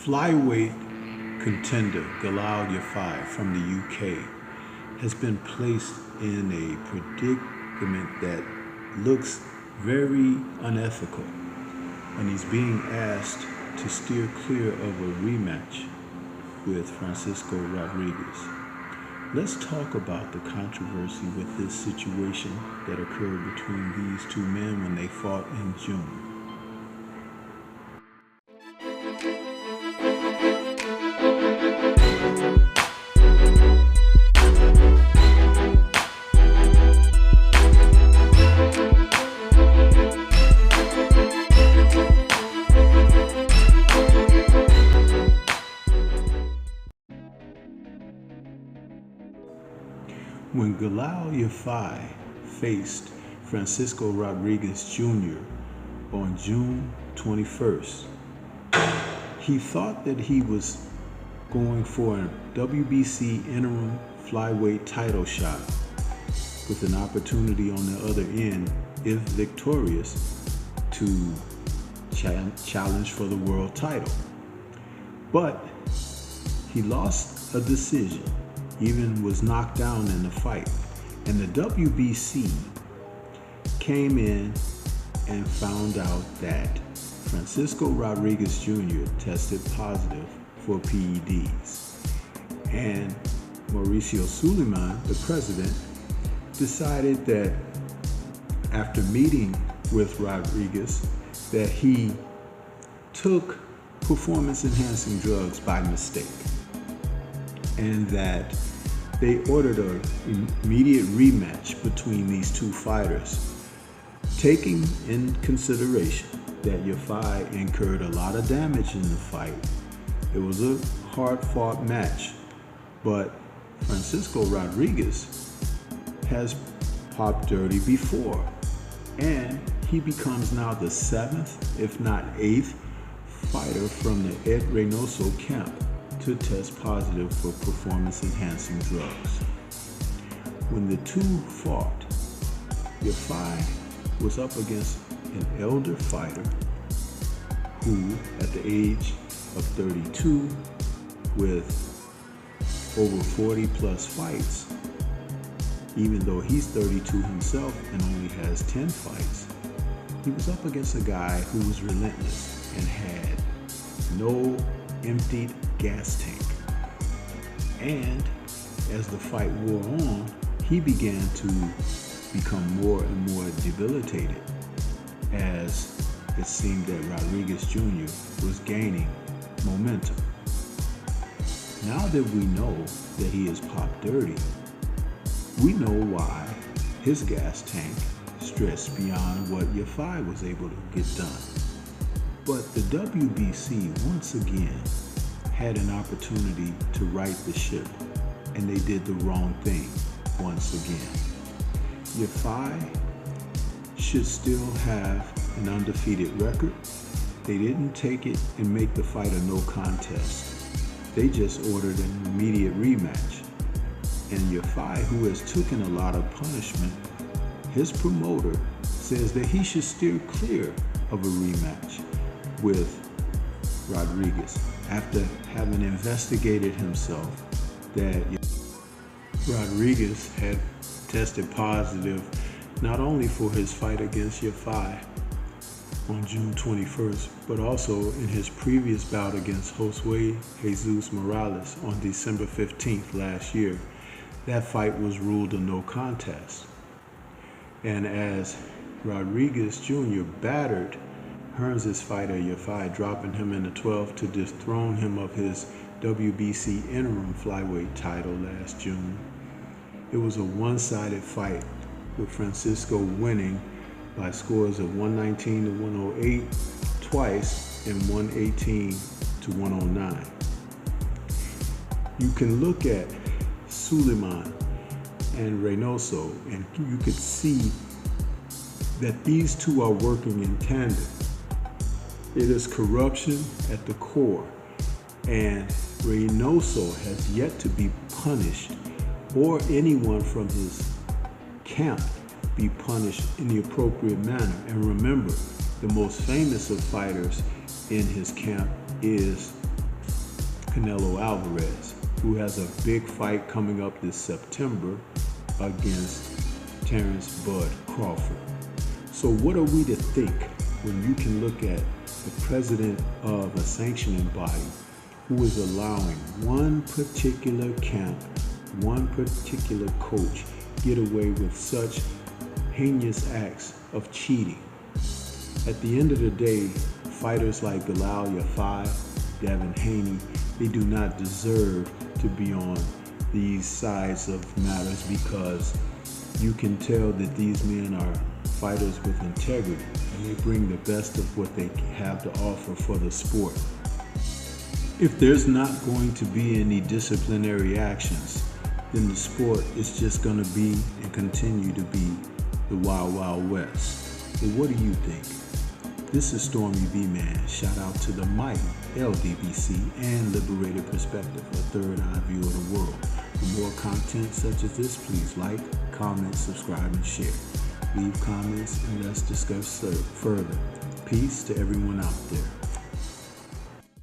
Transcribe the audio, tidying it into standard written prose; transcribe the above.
Flyweight contender Galal Yafai from the UK has been placed in a predicament that looks very unethical, and he's being asked to steer clear of a rematch with Francisco Rodriguez. Let's talk about the controversy with this situation that occurred between these two men when they fought in June. When Galal Yafai faced Francisco Rodriguez Jr. on June 21st, he thought that he was going for a WBC interim flyweight title shot with an opportunity on the other end, if victorious, to challenge for the world title. But he lost a decision, even was knocked down in the fight, and the WBC came in and found out that Francisco Rodriguez Jr. tested positive for PEDs, and Mauricio Suleiman, the president, decided that after meeting with Rodriguez that he took performance-enhancing drugs by mistake, and that they ordered an immediate rematch between these two fighters, taking in consideration that Yafai incurred a lot of damage in the fight. It was a hard-fought match, but Francisco Rodriguez has popped dirty before, and he becomes now the 7th, if not 8th, fighter from the Ed Reynoso camp to test positive for performance-enhancing drugs. When the two fought, Yafai was up against an elder fighter who, at the age of 32, with over 40 plus fights, even though he's 32 himself and only has 10 fights, he was up against a guy who was relentless and had no emptied gas tank. And as the fight wore on, he began to become more and more debilitated, as it seemed that Rodriguez Jr. was gaining momentum. Now that we know that he is popped dirty, we know why his gas tank stretched beyond what Yafai was able to get done. But the WBC once again had an opportunity to right the ship, and they did the wrong thing once again. Yafai should still have an undefeated record. They didn't take it and make the fight a no contest. They just ordered an immediate rematch. And Yafai, who has taken a lot of punishment, his promoter says that he should steer clear of a rematch with Rodriguez after having investigated himself that Rodriguez had tested positive not only for his fight against Yafai on June 21st, but also in his previous bout against Josue Jesus Morales on December 15th last year. That fight was ruled a no contest. And as Rodriguez Jr. battered Hearns' fighter Yafai, dropping him in the 12th to dethrone him of his WBC interim flyweight title last June, it was a one-sided fight, with Francisco winning by scores of 119 to 108 twice and 118 to 109. You can look at Suleiman and Reynoso, and you could see that these two are working in tandem. It is corruption at the core, and Reynoso has yet to be punished, or anyone from his camp be punished in the appropriate manner. And remember, the most famous of fighters in his camp is Canelo Alvarez, who has a big fight coming up this September against Terrence Bud Crawford. So what are we to think when you can look at the president of a sanctioning body who is allowing one particular camp, one particular coach get away with such heinous acts of cheating? At the end of the day, fighters like Bilal Yafai, Devin Haney, they do not deserve to be on these sides of matters, because you can tell that these men are fighters with integrity and they bring the best of what they have to offer for the sport. If there's not going to be any disciplinary actions, then the sport is just going to be and continue to be the Wild Wild West. So what do you think? This is Stormy B-Man. Shout out to the mighty LDBC and Liberated Perspective, a third eye view of the world. For more content such as this, please like, comment, subscribe, and share. Leave comments and let's discuss further. Peace to everyone out there.